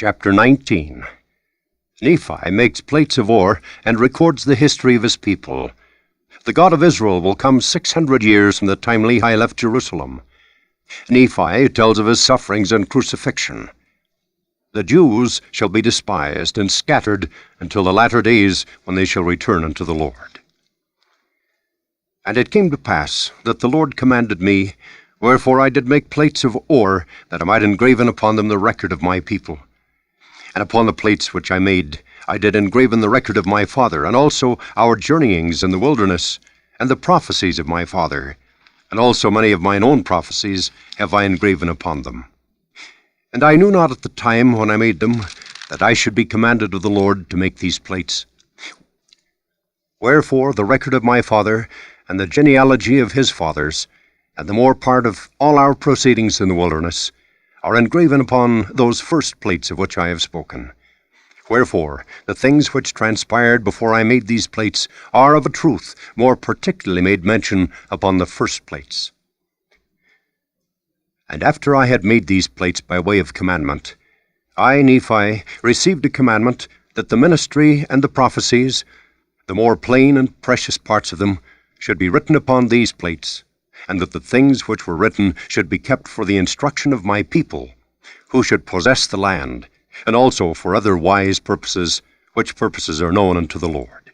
Chapter 19. Nephi makes plates of ore and records the history of his people. The God of Israel will come 600 years from the time Lehi left Jerusalem. Nephi tells of his sufferings and crucifixion. The Jews shall be despised and scattered until the latter days, when they shall return unto the Lord. And it came to pass that the Lord commanded me, wherefore I did make plates of ore, that I might engraven upon them the record of my people. And upon the plates which I made, I did engraven the record of my father, and also our journeyings in the wilderness, and the prophecies of my father, and also many of mine own prophecies have I engraven upon them. And I knew not at the time when I made them, that I should be commanded of the Lord to make these plates. Wherefore the record of my father, and the genealogy of his fathers, and the more part of all our proceedings in the wilderness, are engraven upon those first plates of which I have spoken. Wherefore the things which transpired before I made these plates are of a truth more particularly made mention upon the first plates. And after I had made these plates by way of commandment, I, Nephi, received a commandment that the ministry and the prophecies, the more plain and precious parts of them, should be written upon these plates, and that the things which were written should be kept for the instruction of my people, who should possess the land, and also for other wise purposes, which purposes are known unto the Lord.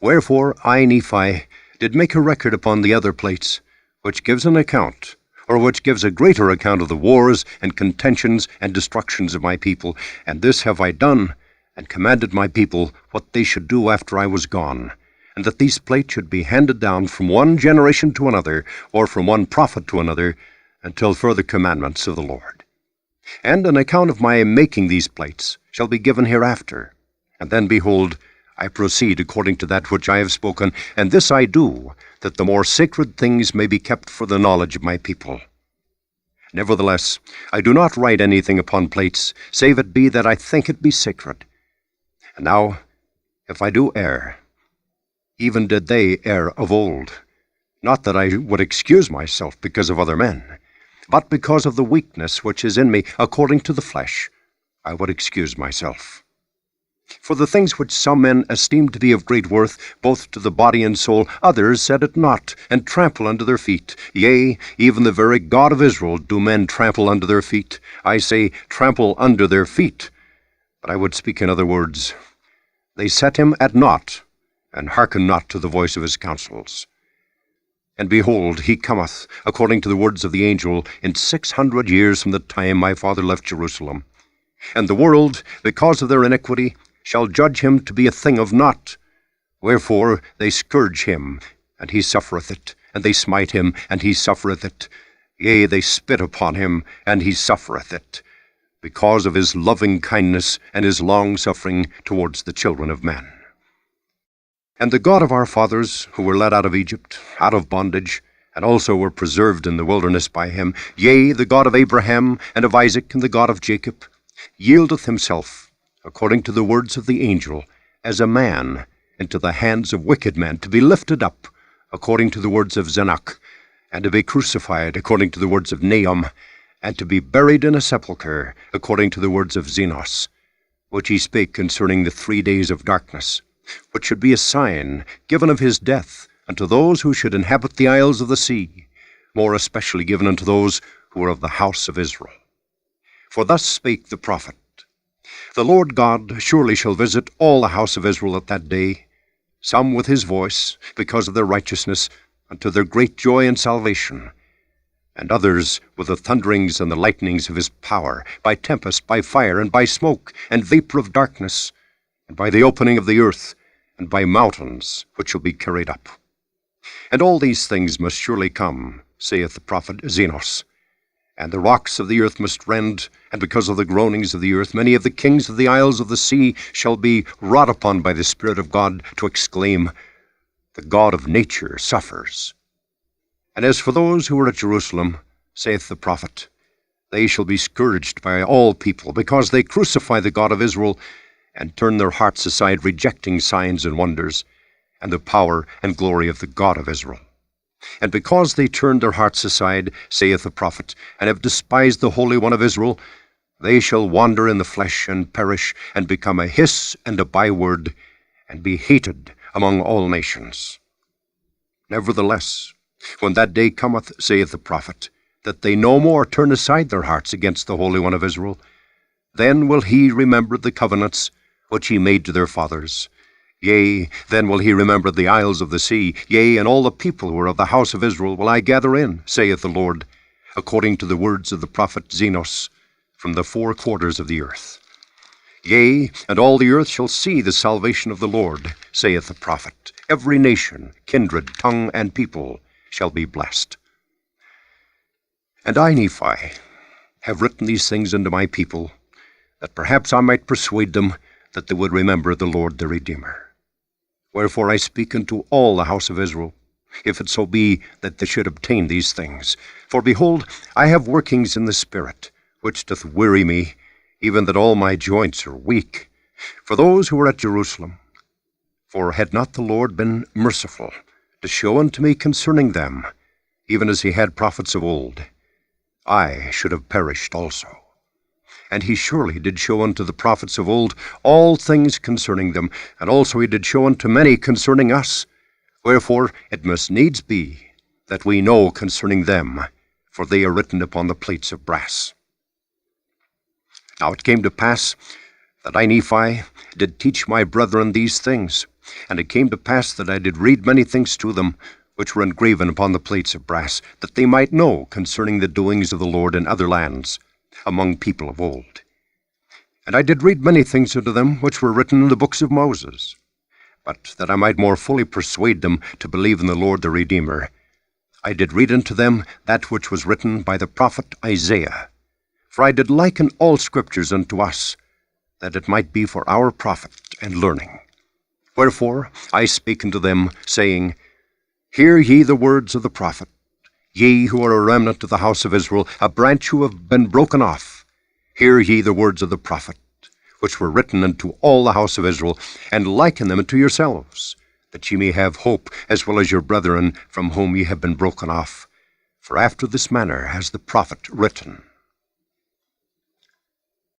Wherefore I, Nephi, did make a record upon the other plates, which gives an account, or which gives a greater account of the wars and contentions and destructions of my people, and this have I done, and commanded my people what they should do after I was gone, and that these plates should be handed down from one generation to another, or from one prophet to another, until further commandments of the Lord. And an account of my making these plates shall be given hereafter. And then, behold, I proceed according to that which I have spoken, and this I do, that the more sacred things may be kept for the knowledge of my people. Nevertheless, I do not write anything upon plates, save it be that I think it be sacred. And now, if I do err, even did they err of old, not that I would excuse myself because of other men, but because of the weakness which is in me according to the flesh, I would excuse myself. For the things which some men esteem to be of great worth, both to the body and soul, others set it not, and trample under their feet. Yea, even the very God of Israel do men trample under their feet. I say, trample under their feet. But I would speak in other words. They set him at naught, and hearken not to the voice of his counsels. And behold, he cometh, according to the words of the angel, in 600 years from the time my father left Jerusalem. And the world, because of their iniquity, shall judge him to be a thing of naught. Wherefore they scourge him, and he suffereth it, and they smite him, and he suffereth it. Yea, they spit upon him, and he suffereth it, because of his loving kindness and his long-suffering towards the children of men. And the God of our fathers, who were led out of Egypt, out of bondage, and also were preserved in the wilderness by him, yea, the God of Abraham, and of Isaac, and the God of Jacob, yieldeth himself, according to the words of the angel, as a man into the hands of wicked men, to be lifted up, according to the words of Zenoch, and to be crucified, according to the words of Nahum, and to be buried in a sepulchre, according to the words of Zenos, which he spake concerning the 3 days of darkness, which should be a sign given of his death unto those who should inhabit the isles of the sea, more especially given unto those who are of the house of Israel. For thus spake the prophet, The Lord God surely shall visit all the house of Israel at that day, some with his voice, because of their righteousness, unto their great joy and salvation, and others with the thunderings and the lightnings of his power, by tempest, by fire, and by smoke, and vapor of darkness, and by the opening of the earth, and by mountains which shall be carried up. And all these things must surely come, saith the prophet Zenos. And the rocks of the earth must rend, and because of the groanings of the earth, many of the kings of the isles of the sea shall be wrought upon by the Spirit of God to exclaim, The God of nature suffers. And as for those who are at Jerusalem, saith the prophet, they shall be scourged by all people, because they crucify the God of Israel, and turn their hearts aside, rejecting signs and wonders, and the power and glory of the God of Israel. And because they turned their hearts aside, saith the prophet, and have despised the Holy One of Israel, They shall wander in the flesh, and perish, and become a hiss and a byword, and be hated among all nations. Nevertheless, when that day cometh, saith the prophet, that they no more turn aside their hearts against the Holy One of Israel, then will he remember the covenants which he made to their fathers. Yea, then will he remember the isles of the sea. Yea, and all the people who are of the house of Israel will I gather in, saith the Lord, according to the words of the prophet Zenos, from the four quarters of the earth. Yea, and all the earth shall see the salvation of the Lord, saith the prophet. Every nation, kindred, tongue, and people shall be blessed. And I, Nephi, have written these things unto my people, that perhaps I might persuade them that they would remember the Lord their Redeemer. Wherefore I speak unto all the house of Israel, if it so be that they should obtain these things. For behold, I have workings in the Spirit, which doth weary me, even that all my joints are weak, for those who are at Jerusalem. For had not the Lord been merciful to show unto me concerning them, even as he had prophets of old, I should have perished also. And he surely did show unto the prophets of old all things concerning them, and also he did show unto many concerning us. Wherefore it must needs be that we know concerning them, for they are written upon the plates of brass. Now it came to pass that I, Nephi, did teach my brethren these things, and it came to pass that I did read many things to them, which were engraven upon the plates of brass, that they might know concerning the doings of the Lord in other lands, among people of old. And I did read many things unto them, which were written in the books of Moses. But that I might more fully persuade them to believe in the Lord the Redeemer, I did read unto them that which was written by the prophet Isaiah. For I did liken all scriptures unto us, that it might be for our profit and learning. Wherefore I spake unto them, saying, Hear ye the words of the prophet, ye who are a remnant of the house of Israel, a branch who have been broken off. Hear ye the words of the prophet, which were written unto all the house of Israel, and liken them unto yourselves, that ye may have hope, as well as your brethren from whom ye have been broken off. For after this manner has the prophet written.